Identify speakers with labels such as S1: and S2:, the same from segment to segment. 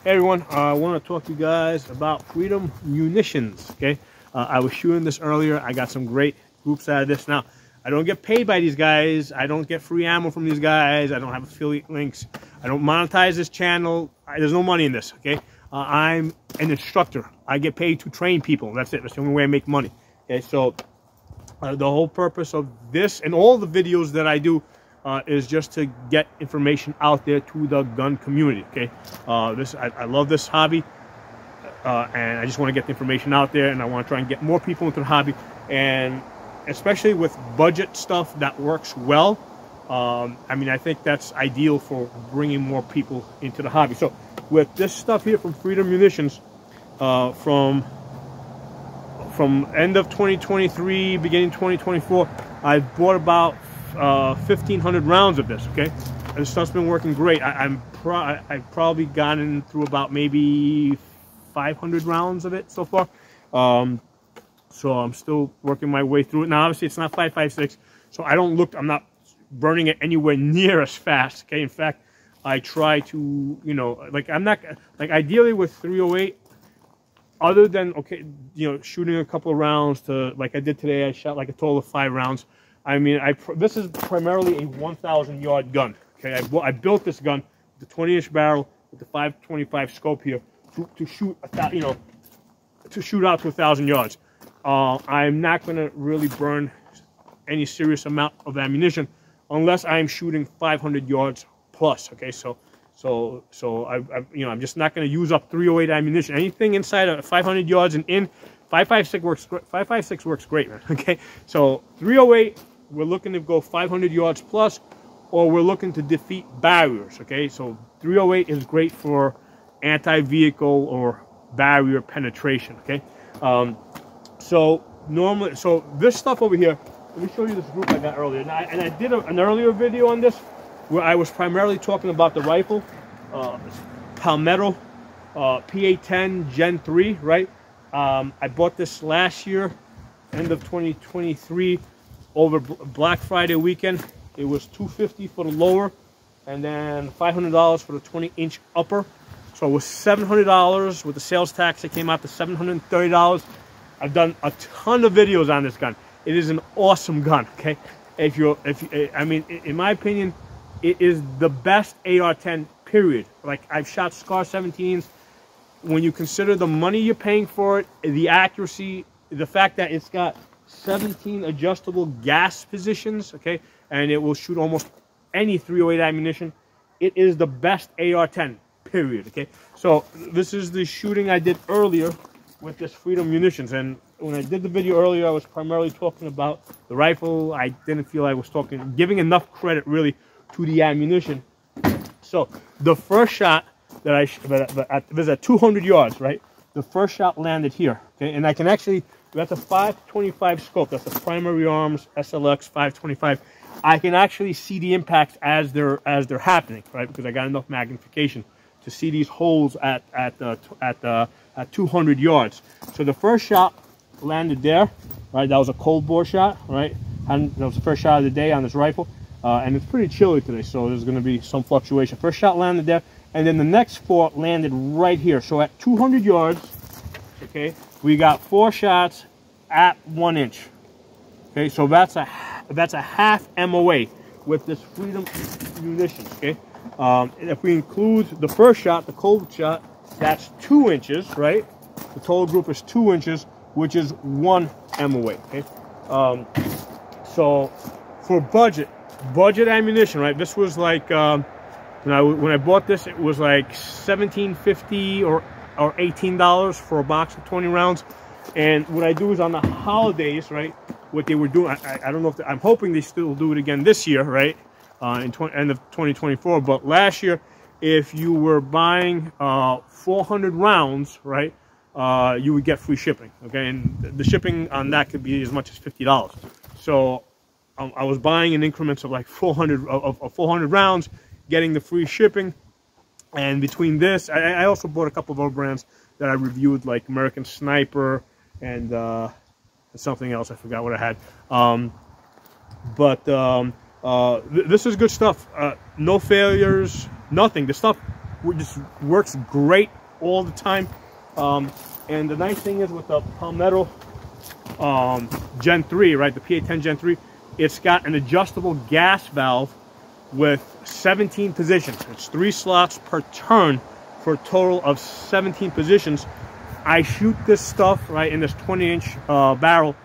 S1: Hey everyone, I want to talk to you guys about Freedom Munitions. Okay, I was shooting this earlier. I got some great groups out of this. Now, I don't get paid by these guys. I don't get free ammo from these guys. I don't have affiliate links. I don't monetize this channel. There's no money in this. Okay, I'm an instructor. I get paid to train people. That's it. That's the only way I make money. Okay, so the whole purpose of this and all the videos that I do is just to get information out there to the gun community. Okay, I love this hobby, and I just want to get the information out there, and I want to try and get more people into the hobby, and especially with budget stuff that works well. I mean, I think that's ideal for bringing more people into the hobby. So with this stuff here from Freedom Munitions, from end of 2023, beginning 2024, I bought about 1,500 rounds of this. Okay, and this stuff's been working great. I've probably gotten through about maybe 500 rounds of it so far. So I'm still working my way through it. Now, obviously, it's not 5.56, so I'm not burning it anywhere near as fast. Okay, in fact, I try to, ideally with 308. Other than, shooting a couple of rounds to, like I did today, I shot like a total of 5 rounds. I mean, this is primarily a 1,000-yard gun. Okay, I built this gun with the 20-inch barrel with the 525 scope here to shoot to shoot out to 1,000 yards. I'm not going to really burn any serious amount of ammunition unless I'm shooting 500 yards plus. Okay, so I'm just not going to use up 308 ammunition. Anything inside of 500 yards and in, 5.56 works. 5.56 works great, man. Okay, so 308, we're looking to go 500 yards plus, or we're looking to defeat barriers. Okay, so 308 is great for anti-vehicle or barrier penetration. Okay, so this stuff over here. Let me show you this group I got earlier, and I did an earlier video on this, where I was primarily talking about the rifle, Palmetto PA-10 Gen 3, right? I bought this last year, end of 2023, over Black Friday weekend. It was $250 for the lower, and then $500 for the 20-inch upper. So it was $700 with the sales tax. It came out to $730. I've done a ton of videos on this gun. It is an awesome gun. Okay, I mean, in my opinion, it is the best AR-10, period. Like, I've shot SCAR 17s. When you consider the money you're paying for it, the accuracy, the fact that it's got 17 adjustable gas positions, okay, and it will shoot almost any 308 ammunition, it is the best AR-10, period, okay? So this is the shooting I did earlier with this Freedom Munitions, and when I did the video earlier, I was primarily talking about the rifle. I didn't feel I was giving enough credit, really, to the ammunition. So the first shot that was at 200 yards, right? The first shot landed here, okay? And I can actually, that's a 525 scope. That's a Primary Arms SLX 525. I can actually see the impacts as they're happening, right? Because I got enough magnification to see these holes at 200 yards. So the first shot landed there, right? That was a cold bore shot, right? And that was the first shot of the day on this rifle. And it's pretty chilly today, so there's going to be some fluctuation. First shot landed there, and then the next 4 landed right here. So at 200 yards, okay, we got 4 shots at 1 inch. Okay, so that's a half MOA with this Freedom Munitions. Okay, if we include the first shot, the cold shot, that's 2 inches, right? The total group is 2 inches, which is 1 MOA. Okay, so for budget ammunition, right? This was like when I bought this, it was like $17.50 or $18 for a box of 20 rounds. And what I do is on the holidays, right? What they were doing, I don't know if I'm hoping they still do it again this year, right? End of 2024. But last year, if you were buying 400 rounds, right, you would get free shipping. Okay, and the shipping on that could be as much as $50. So I was buying in increments of like 400 rounds, getting the free shipping. And between this, I also bought a couple of other brands that I reviewed, like American Sniper and something else. I forgot what I had. This is good stuff. No failures, nothing. The stuff just works great all the time. And the nice thing is with the Palmetto Gen 3, right, the PA10 Gen 3, it's got an adjustable gas valve with 17 positions. It's 3 slots per turn for a total of 17 positions. I shoot this stuff, right, in this 20-inch barrel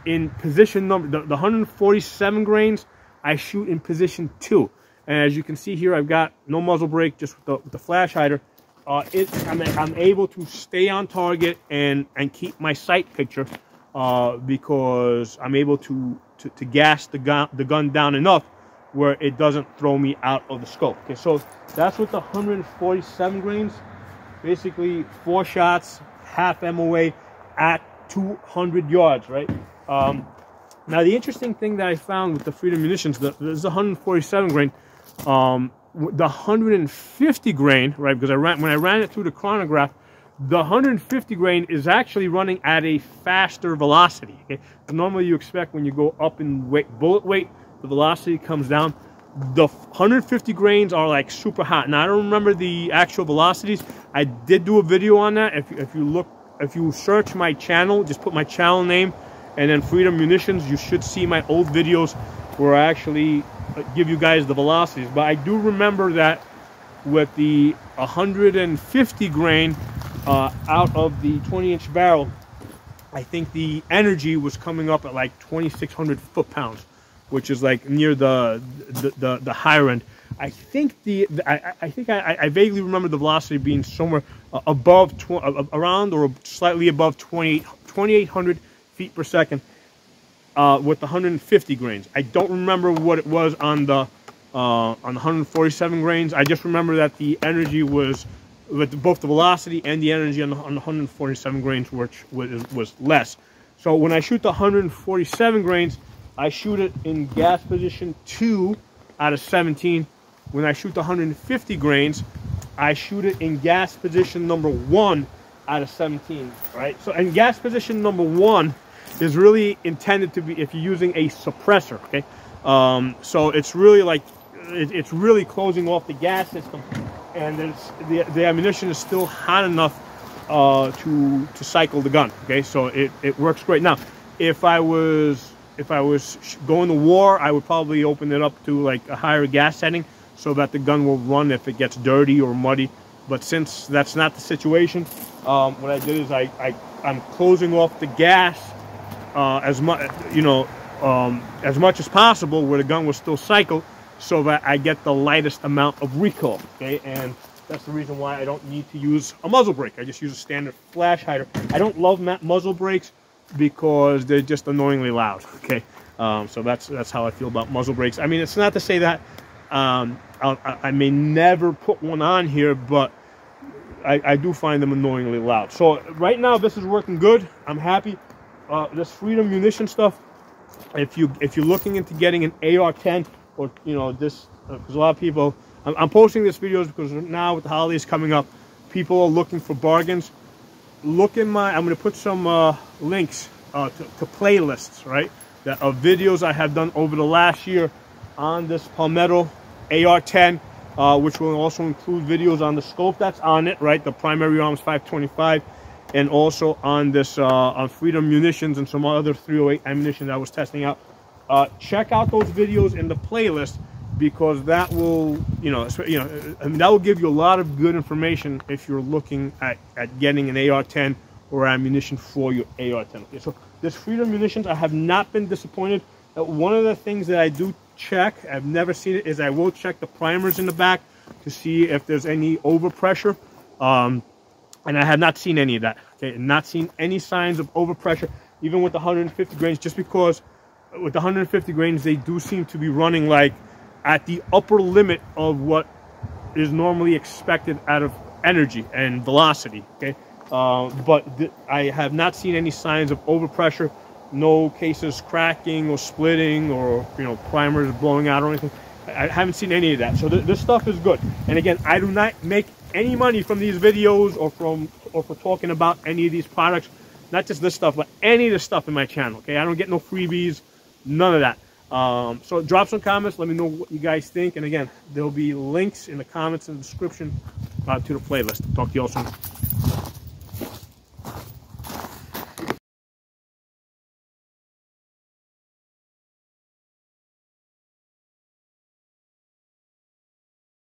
S1: in position number, the 147 grains, I shoot in position 2. And as you can see here, I've got no muzzle brake, just with the flash hider. I'm able to stay on target and keep my sight picture because I'm able to gas the gun down enough where it doesn't throw me out of the scope. Okay, so that's with the 147 grains. Basically 4 shots, half MOA at 200 yards, right? Now the interesting thing that I found with the Freedom Munitions, this is 147 grain. The 150 grain, right? Because when I ran it through the chronograph, the 150 grain is actually running at a faster velocity. Okay? Normally you expect when you go up in bullet weight, the velocity comes down. The 150 grains are like super hot. Now I don't remember the actual velocities. I did do a video on that. If you search my channel, just put my channel name and then Freedom Munitions, you should see my old videos where I actually give you guys the velocities. But I do remember that with the 150 grain out of the 20-inch barrel, I think the energy was coming up at like 2,600 foot-pounds, which is like near the higher end. I think I vaguely remember the velocity being somewhere above around or slightly above 2,800 feet per second with the 150 grains. I don't remember what it was on the 147 grains. I just remember that the energy was, with both the velocity and the energy on the 147 grains, which was less. So when I shoot the 147 grains, I shoot it in gas position 2 out of 17. When I shoot the 150 grains, I shoot it in gas position number 1 out of 17, right? So, and gas position number 1 is really intended to be if you're using a suppressor, okay? So it's really like, it's really closing off the gas system, and the ammunition is still hot enough to cycle the gun, okay? So it works great. Now, if I was going to war, I would probably open it up to like a higher gas setting so that the gun will run if it gets dirty or muddy. But since that's not the situation, what I did is I'm closing off the gas as much as possible where the gun will still cycle, so that I get the lightest amount of recoil. Okay, and that's the reason why I don't need to use a muzzle brake. I just use a standard flash hider. I don't love muzzle brakes because they're just annoyingly loud. Okay, so that's how I feel about muzzle brakes. I mean, it's not to say that I may never put one on here, but I do find them annoyingly loud. So right now this is working good. I'm happy. This Freedom Munition stuff, if you're looking into getting an AR-10 or this, because a lot of people, I'm posting this videos because now with the holidays coming up, people are looking for bargains. Look in I'm going to put some links to playlists, right, that of videos I have done over the last year on this Palmetto AR-10, which will also include videos on the scope that's on it, right, the primary arms 525, and also on this on Freedom Munitions and some other 308 ammunition that I was testing out. Check out those videos in the playlist, because that will that will give you a lot of good information if you're looking at getting an AR-10 or ammunition for your AR-10. Okay, so this Freedom Munitions, I have not been disappointed. One of the things that I do check, I've never seen it, is I will check the primers in the back to see if there's any overpressure, and I have not seen any of that. Okay, not seen any signs of overpressure, even with the 150 grains, just because with the 150 grains they do seem to be running like at the upper limit of what is normally expected out of energy and velocity. Okay, but I have not seen any signs of overpressure. No cases cracking or splitting or primers blowing out or anything. I haven't seen any of that. So this stuff is good. And again, I do not make any money from these videos or for talking about any of these products. Not just this stuff, but any of the stuff in my channel. Okay, I don't get no freebies, none of that. So drop some comments. Let me know what you guys think. And again, there'll be links in the comments and the description to the playlist. Talk to you all soon.